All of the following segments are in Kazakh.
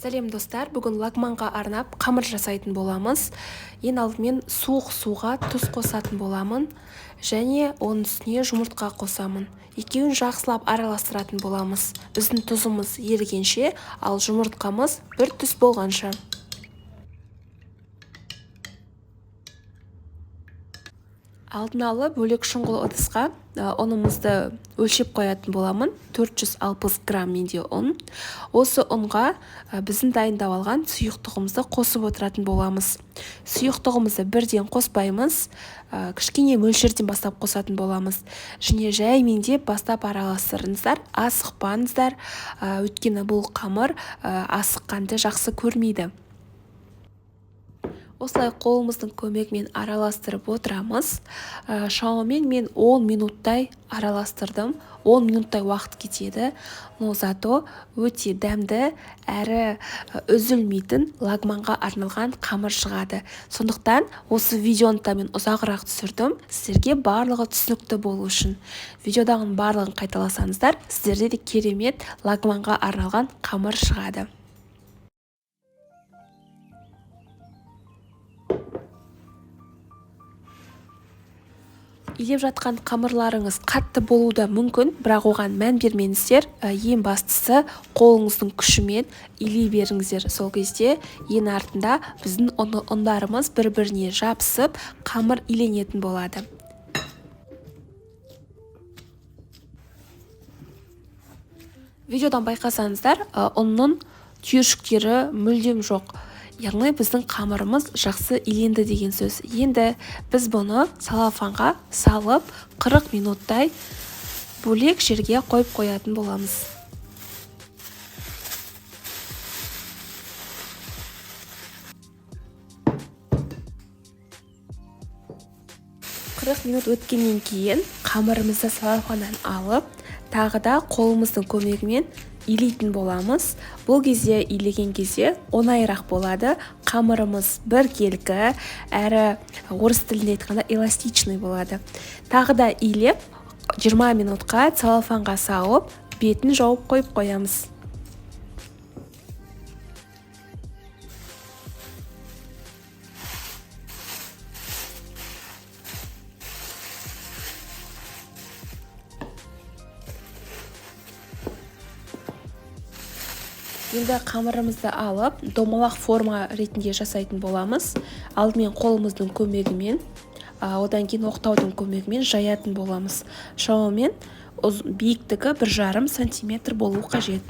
Сәлем достар, бүгін лагманға арнап қамыр жасайтын боламыз. Ең алдымен суық суға тұз қосатын боламын және оның үстіне жұмыртқа қосамын. Екеуін жақсылап араластыратын боламыз. Біздің тұзымыз ерігенше, ал жұмыртқамыз бір түс болғанша. Алдын ала бөлек шұңғыл ыдысқа ұнымызды өлшеп қоятын боламын. 460 грамм менде ұн. Осы ұнға біздің дайындап алған сұйықтығымызды қосып отыратын боламыз. Сұйықтығымызды бірден қоспаймыз, кішкене мөлшерден бастап қосатын боламыз. Және жаймен бастап араластырыңыздар, асықпаңыздар, өйткені бұл қамыр асыққанды жақсы көрмейді. Осылай қолымыздың көмегімен араластырып отырамыз. Шамамен мен 10 минуттай араластырдым. 10 минуттай уақыт кетеді. Но зато өте дәмді әрі үзілмейтін лагманға арналған қамыр шығады. Сондықтан осы видеоны мен ұзағырақ түсірдім, сіздерге барлығы түсінікті болу үшін. Видеодағының барлығын қайталасаңыздар, сіздерде де керемет лагманға арналған қамыр шығады. Илеп жатқан қамырларыңыз қатты болуы да мүмкін, бірақ оған мән бермеңіздер. Ең бастысы қолыңыздың күшімен илей беріңіздер. Сол кезде ең артында біздің ұндарымыз бір-біріне жабысып, қамыр иленетін болады. Видеодан байқасаңыздар, ұнның түйіршіктері мүлдем жоқ. Яғни біздің қамырымыз жақсы иленді деген сөз. Енді біз бұны салафанға салып 40 минуттай бөлек жерге қойып қоятын боламыз. Минут өткеннен кейін қамырымызды салафаннан алып, тағы да қолымыздың көмегімен илейтін боламыз. Бұл кезде илеген кезде оңайырақ болады. Қамырымыз біркелкі, әрі орыс тілінде айтқанда эластичный болады. Тағы да илеп 20 минутқа целлофанға салып, бетін жауып қойып қоямыз. Енді қамырымызды алып, домалақ форма ретінде жасайтын боламыз. Алдымен қолымыздың көмегімен, одан кейін оқтаудың көмегімен жаятын боламыз. Шамамен биіктігі 1,5 сантиметр болу қажет.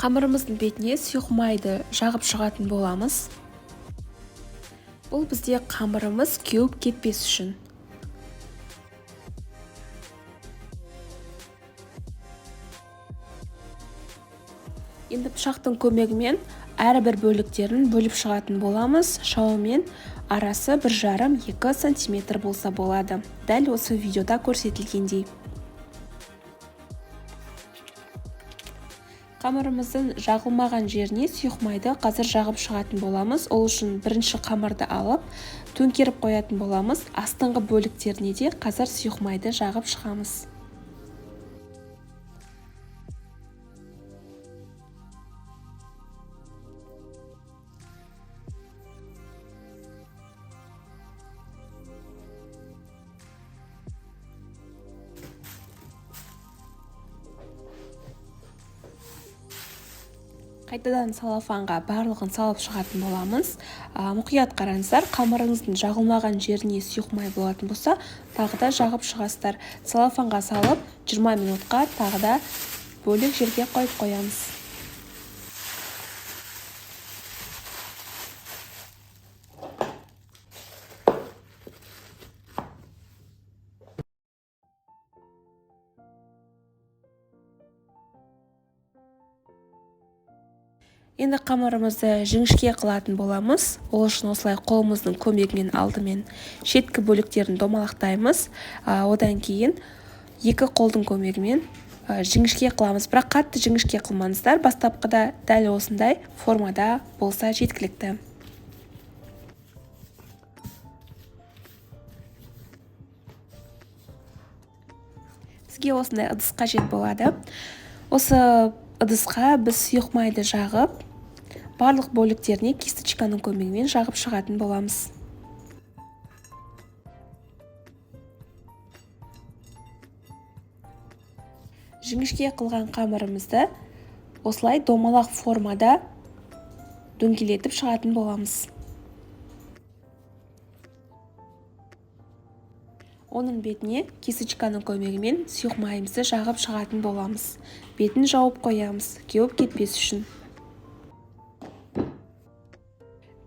Қамырымыздың бетіне сұйық майды жағып шығатын боламыз. Бұл бізде қамырымыз кеуіп кетпес үшін. Енді пышақтың көмегімен әрбір бөліктерін бөліп шығатын боламыз. Шамамен арасы 1,5-2 сантиметр болса болады. Дәл осы видеода көрсетілгендей. Қамырымыздың жағылмаған жеріне сұйық майды қазір жағып шығатын боламыз. Ол үшін бірінші қамырды алып, төңкеріп қоятын боламыз. Астыңғы бөліктеріне де қазір сұйық майды жағып шығамыз. Қайтадан салафанға барлығын салып шығатын боламыз. Мұқият қараңыздар, қамырыңыздың жағылмаған жеріне сұйық май болатын болса, тағы да жағып шығасыздар. Салафанға салып 20 минутқа тағы да бөлек жерге қойып қоямыз. Енді қамырымызды жіңішке қылатын боламыз. Ол үшін осылай қолымыздың көмегімен алдымен шеткі бөліктерін домалақтаймыз. Одан кейін екі қолдың көмегімен жіңішке қыламыз, бірақ қатты жіңішке қылмаңыздар. Бастапқыда дәл осындай формада болса жеткілікті. Бізге осындай ыдыс қажет болады. Осы ыдысқа біз сұйық майды жағып, барлық бөліктеріне кисточканың көмегімен жағып шығатын боламыз. Жіңішке қылған қамырымызды осылай домалақ формада дөңгелетіп шығатын боламыз. Оның бетіне кисточканың көмегімен сұйық майымызды жағып шығатын боламыз. Бетін жауып қоямыз, кеуіп кетпес үшін.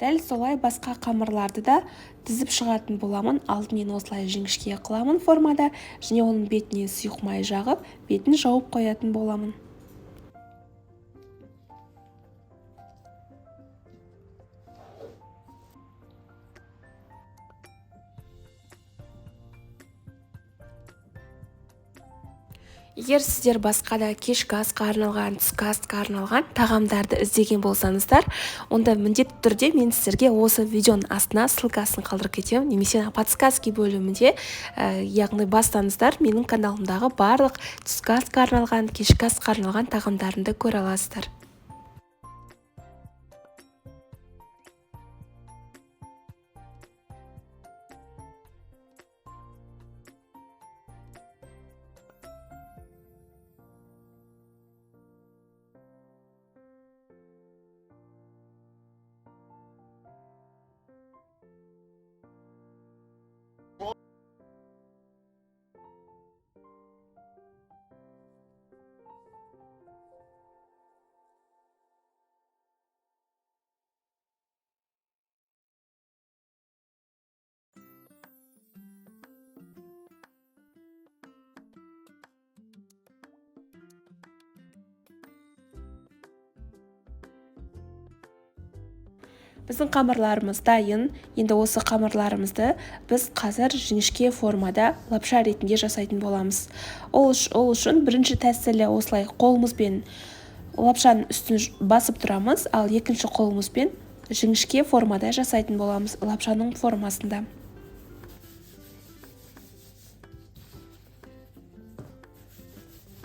Дәл солай басқа қамырларды да тізіп шығатын боламын. Алдымен осылай жіңішке қыламын формада, және оның бетіне сұйық май жағып, бетін жауып қоятын боламын. Егер сіздер басқа да кешкі асқа арналған, түскі асқа арналған тағамдарды іздеген болсаңыздар, онда міндетті түрде мен сіздерге осы видеоның астына ссылкасын қалдырып кетемін, немесе подсказки бөлімінде, яғни бастаңыздар, менің каналымдағы барлық түскі асқа арналған, кешкі асқа арналған тағамдарымды көре аласыздар. Біздің қамырларымыз дайын. Енді осы қамырларымызды біз қазір жіңішке формада лапша ретінде жасайтын боламыз. Ол үшін бірінші тәсілі осылай қолымызбен лапшаның үстін басып тұрамыз, ал екінші қолымызбен жіңішке формада жасайтын боламыз лапшаның формасында.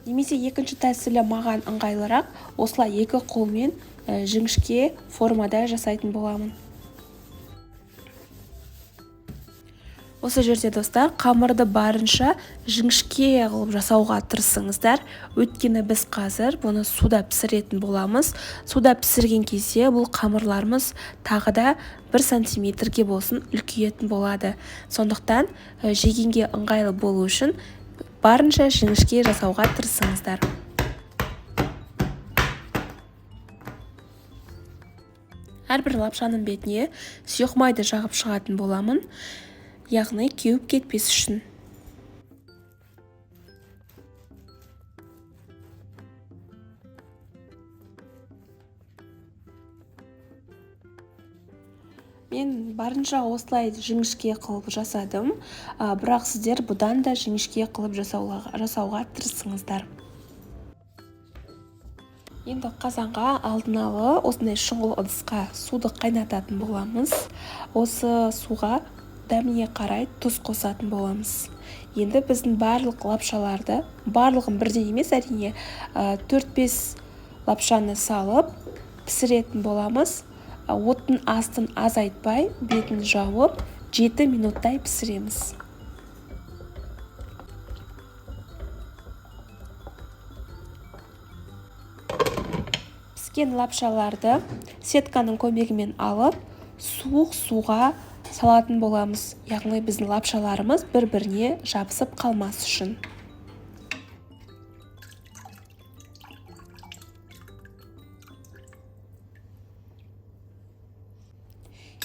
Немесе екінші тәсілі маған ыңғайлырақ, осылай екі қолмен жіңішке формада жасайтын боламын. Осы жерде достар, қамырды барынша жіңішке қылып жасауға тырысыңыздар. Өйткені біз қазір бұны суда пісіретін боламыз. Суда пісірген кезде бұл қамырларымыз тағы да 1 сантиметрге болсын үлкейетін болады. Сондықтан жегенге ыңғайлы болу үшін барынша жіңішке жасауға тырысыңыздар. Әрбір лапшаның бетіне сұйық майды жағып шығатын боламын, яғни кеуіп кетпес үшін. Мен барынша осылай жіңішке қылып жасадым, бірақ сіздер бұдан да жіңішке қылып жасауға тырысыңыздар. Енді қазанға алдын ала осындай шұңғыл ыдысқа суды қайнататын боламыз. Осы суға дәміне қарай тұз қосатын боламыз. Енді біздің барлық лапшаларды, барлығын бірден емес, әрине 4-5 лапшаны салып пісіретін боламыз. Оттың астын азайтпай, бетін жауып 7 минуттай пісіреміз. Піскен лапшаларды сетканың көмегімен алып, суық суға салатын боламыз. Яғни біздің лапшаларымыз бір-біріне жабысып қалмас үшін.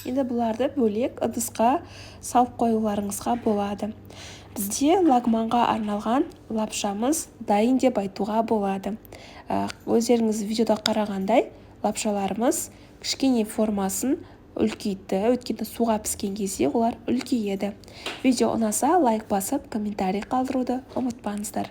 Енді бұларды бөлек ыдысқа салып қоюларыңызға болады. Бізде лагманға арналған лапшамыз дайын деп айтуға болады. Өздеріңіз видеода қарағандай, лапшаларымыз кішкене формасын үлкейтті, өйткені суға піскен кезде олар үлкейеді. Видео ұнаса лайк басып, комментарий қалдыруды ұмытпаңыздар.